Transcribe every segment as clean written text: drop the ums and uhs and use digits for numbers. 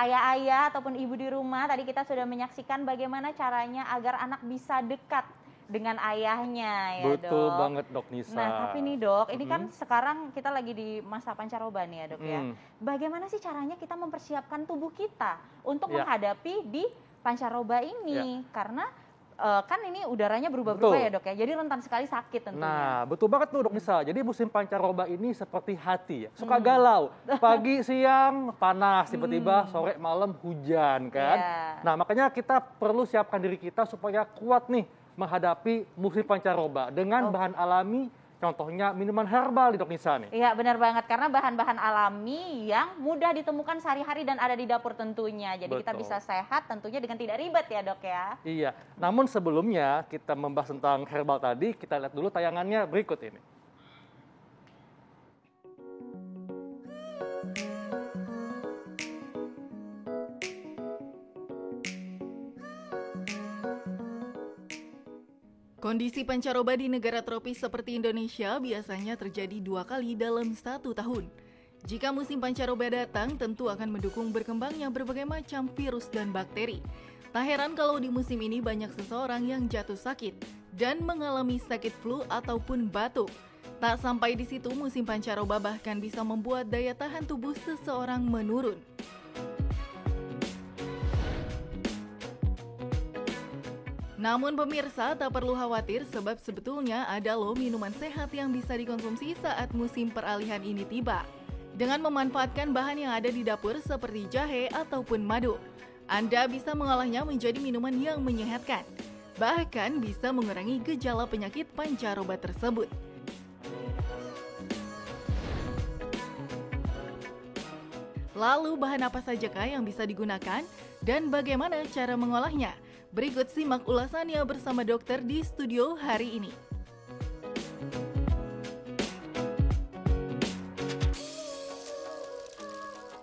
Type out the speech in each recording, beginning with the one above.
ayah-ayah ataupun ibu di rumah, tadi kita sudah menyaksikan bagaimana caranya agar anak bisa dekat dengan ayahnya ya Betul Dok. banget Dok Nisa. Nah tapi nih Dok, ini kan sekarang kita lagi di masa pancaroba nih ya Dok ya. Bagaimana sih caranya kita mempersiapkan tubuh kita untuk menghadapi di pancaroba ini? Karena kan ini udaranya berubah-berubah ya Dok ya, jadi rentan sekali sakit tentunya. Nah betul banget tuh Dok Nisa, jadi musim pancaroba ini seperti hati ya, suka galau, pagi siang panas, tiba-tiba sore malam hujan kan. Nah makanya kita perlu siapkan diri kita supaya kuat nih menghadapi musim pancaroba dengan bahan alami. Contohnya minuman herbal di Dok Nisa nih. Iya benar banget, karena bahan-bahan alami yang mudah ditemukan sehari-hari dan ada di dapur tentunya. Jadi kita bisa sehat tentunya dengan tidak ribet ya Dok ya. Iya, namun sebelumnya kita membahas tentang herbal tadi, kita lihat dulu tayangannya berikut ini. Kondisi pancaroba di negara tropis seperti Indonesia biasanya terjadi 2 kali dalam 1 tahun. Jika musim pancaroba datang, tentu akan mendukung berkembangnya berbagai macam virus dan bakteri. Tak heran kalau di musim ini banyak seseorang yang jatuh sakit dan mengalami sakit flu ataupun batuk. Tak sampai di situ, musim pancaroba bahkan bisa membuat daya tahan tubuh seseorang menurun. Namun pemirsa tak perlu khawatir sebab sebetulnya ada loh minuman sehat yang bisa dikonsumsi saat musim peralihan ini tiba. Dengan memanfaatkan bahan yang ada di dapur seperti jahe ataupun madu, Anda bisa mengolahnya menjadi minuman yang menyehatkan. Bahkan bisa mengurangi gejala penyakit pancaroba tersebut. Lalu bahan apa sajakah yang bisa digunakan dan bagaimana cara mengolahnya? Berikut simak ulasannya bersama dokter di studio hari ini.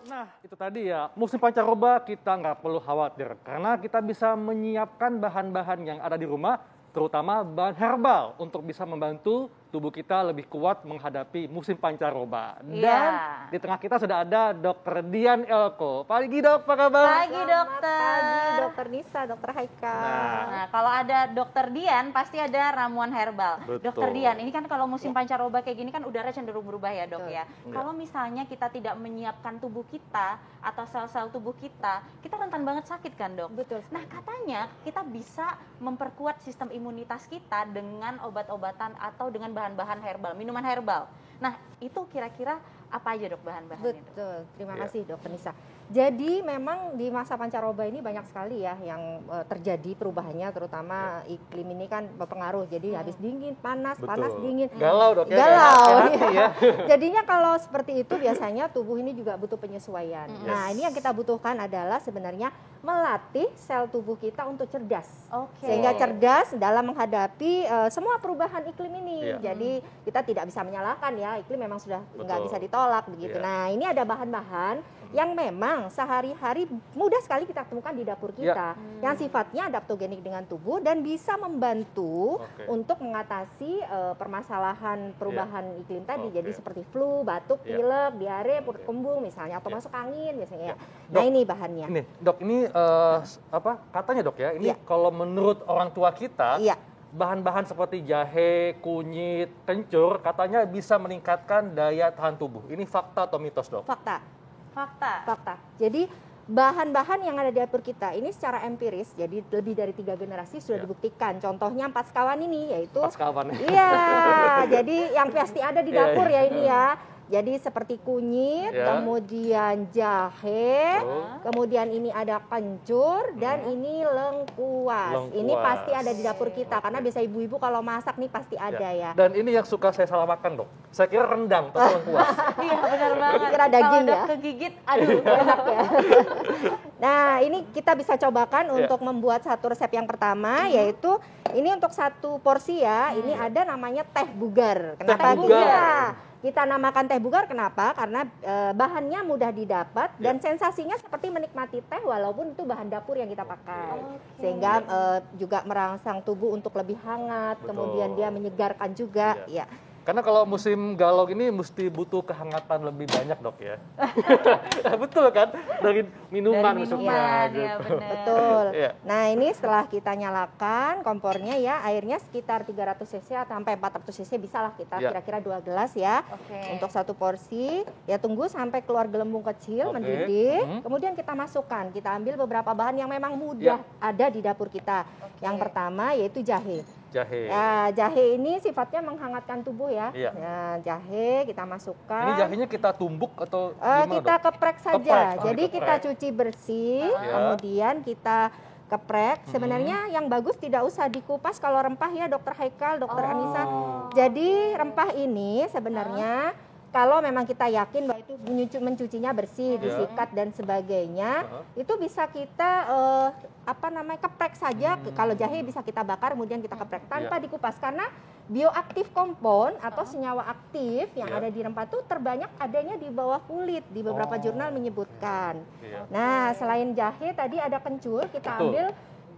Nah, itu tadi ya, musim pancaroba kita nggak perlu khawatir karena kita bisa menyiapkan bahan-bahan yang ada di rumah, terutama bahan herbal untuk bisa membantu tubuh kita lebih kuat menghadapi musim pancaroba. Dan di tengah kita sudah ada Dr. Dian Elko. Pagi Dok, apa kabar? Pagi Dokter. Pagi Dokter Nisa, Dokter Haika. Nah, kalau ada Dokter Dian pasti ada ramuan herbal. Betul. Dokter Dian, ini kan kalau musim pancaroba kayak gini kan udara cenderung berubah ya Dok ya. Kalau misalnya kita tidak menyiapkan tubuh kita atau sel-sel tubuh kita rentan banget sakit kan Dok? Betul. Nah katanya kita bisa memperkuat sistem imunitas kita dengan obat-obatan atau dengan bahan-bahan herbal, minuman herbal. Nah itu kira-kira apa aja Dok bahan-bahannya? Betul, terima kasih Dokter Nisa. Jadi memang di masa pancaroba ini banyak sekali ya yang terjadi perubahannya, terutama iklim ini kan berpengaruh. Jadi habis dingin, panas, panas, dingin. Galau Dok ya. Galau. Ya. Jadinya kalau seperti itu biasanya tubuh ini juga butuh penyesuaian. Nah ini yang kita butuhkan adalah sebenarnya melatih sel tubuh kita untuk cerdas. Sehingga cerdas dalam menghadapi semua perubahan iklim ini. Jadi kita tidak bisa menyalahkan ya, iklim memang sudah nggak bisa ditolak begitu. Nah ini ada bahan-bahan yang memang sehari-hari mudah sekali kita temukan di dapur kita, yang sifatnya adaptogenik dengan tubuh dan bisa membantu untuk mengatasi permasalahan perubahan iklim tadi. Jadi seperti flu, batuk, pilek, diare, perut kembung misalnya, atau masuk angin biasanya. Nah Dok, ini bahannya. Ini Dok, ini katanya Dok ya, ini kalau menurut orang tua kita, bahan-bahan seperti jahe, kunyit, kencur katanya bisa meningkatkan daya tahan tubuh. Ini fakta atau mitos Dok? Fakta. Jadi bahan-bahan yang ada di dapur kita ini secara empiris, jadi lebih dari 3 generasi sudah dibuktikan. Contohnya 4 sekawan ini, yaitu 4 sekawan. Iya, jadi yang pasti ada di dapur ya ini ya. Jadi seperti kunyit, kemudian jahe, kemudian ini ada kencur, dan ini lengkuas. Ini pasti ada di dapur kita, karena biasa ibu-ibu kalau masak nih pasti ada ya. Dan ini yang suka saya salah makan Dok. Saya kira rendang, tapi lengkuas. Iya benar banget. Kira daging ya. Kegigit, aduh enak ya. Nah ini kita bisa cobakan untuk membuat satu resep yang pertama, yaitu ini untuk 1 porsi ya. Ini ada namanya teh bugar. Kenapa? Kita namakan teh bugar kenapa? Karena bahannya mudah didapat dan sensasinya seperti menikmati teh walaupun itu bahan dapur yang kita pakai. Sehingga juga merangsang tubuh untuk lebih hangat, kemudian dia menyegarkan juga. Ya. Karena kalau musim galau ini mesti butuh kehangatan lebih banyak, Dok ya. Betul kan? Dari minuman maksudnya. Ya, Gitu. benar. Betul. Iya. Nah, ini setelah kita nyalakan kompornya ya, airnya sekitar 300 cc sampai 400 cc bisa lah kita kira-kira 2 gelas ya. Untuk satu porsi. Ya tunggu sampai keluar gelembung kecil mendidih. Kemudian kita masukkan. Kita ambil beberapa bahan yang memang mudah ada di dapur kita. Yang pertama yaitu jahe. Jahe. Ya, jahe ini sifatnya menghangatkan tubuh ya. Iya. Nah, jahe kita masukkan. Ini jahenya kita tumbuk atau gimana, kita Dok? keprek saja. Keprek. Jadi kita cuci bersih, kemudian kita keprek. Sebenarnya yang bagus tidak usah dikupas kalau rempah ya, Dokter Haikal, Dokter Anissa. Jadi rempah ini sebenarnya kalau memang kita yakin bahwa itu mencucinya bersih, disikat dan sebagainya, itu bisa kita keprek saja. Kalau jahe bisa kita bakar, kemudian kita keprek tanpa dikupas karena bioaktif kompon atau senyawa aktif yang ada di rempah itu terbanyak adanya di bawah kulit. Di beberapa jurnal menyebutkan. Nah, selain jahe tadi ada kencur, kita ambil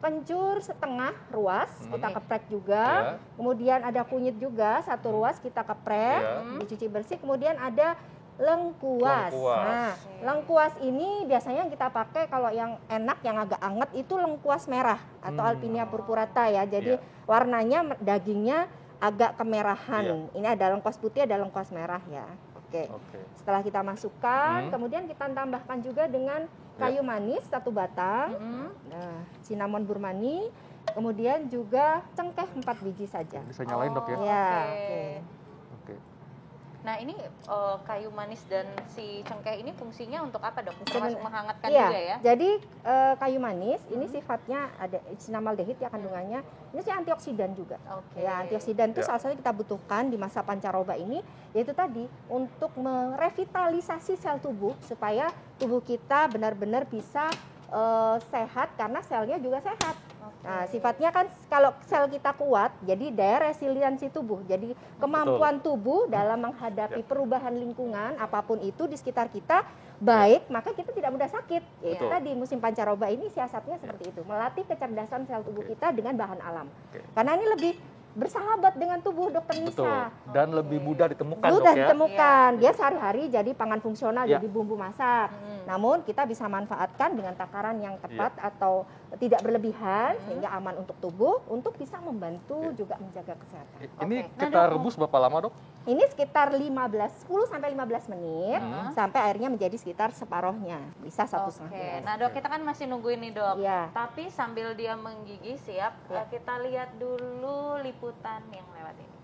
kencur setengah ruas, kita keprek juga. Kemudian ada kunyit juga, 1 ruas kita keprek, dicuci bersih. Kemudian ada lengkuas. Nah, lengkuas ini biasanya yang kita pakai kalau yang enak, yang agak anget itu lengkuas merah atau Alpinia purpurata ya. Jadi warnanya, dagingnya agak kemerahan. Ini ada lengkuas putih, ada lengkuas merah ya. Oke. Setelah kita masukkan, kemudian kita tambahkan juga dengan kayu manis 1 batang, nah, cinnamon burmani, kemudian juga cengkeh 4 biji saja. Bisa nyalain, Dok ya? Ya. Oke. Nah, ini kayu manis dan si cengkeh ini fungsinya untuk apa, Dok? Termasuk menghangatkan iya, juga ya? Jadi kayu manis ini sifatnya ada cinamaldehid ya kandungannya. Ini sih antioksidan juga. Ya, antioksidan itu salah satu kita butuhkan di masa pancaroba ini, yaitu tadi untuk merevitalisasi sel tubuh supaya tubuh kita benar-benar bisa sehat karena selnya juga sehat. Nah, sifatnya kan kalau sel kita kuat, jadi daya resiliensi tubuh. Jadi kemampuan tubuh dalam menghadapi perubahan lingkungan apapun itu di sekitar kita baik, maka kita tidak mudah sakit. Ya, tadi musim pancaroba ini siasatnya seperti itu, melatih kecerdasan sel tubuh kita dengan bahan alam. Karena ini lebih bersahabat dengan tubuh, Dokter Nisa. Dan lebih mudah ditemukan, mudah Dok ya? ditemukan. Dia sehari-hari jadi pangan fungsional, jadi bumbu masak. Namun kita bisa manfaatkan dengan takaran yang tepat atau tidak berlebihan sehingga aman untuk tubuh, untuk bisa membantu juga menjaga kesehatan. Ini kita rebus berapa lama, Dok? Ini sekitar 10 sampai 15 menit sampai airnya menjadi sekitar separohnya. Bisa 1,5 gelas. Nah, Dok, kita kan masih nungguin nih, Dok. Iya. Tapi sambil dia menggigih siap, kita lihat dulu liputan yang lewat ini.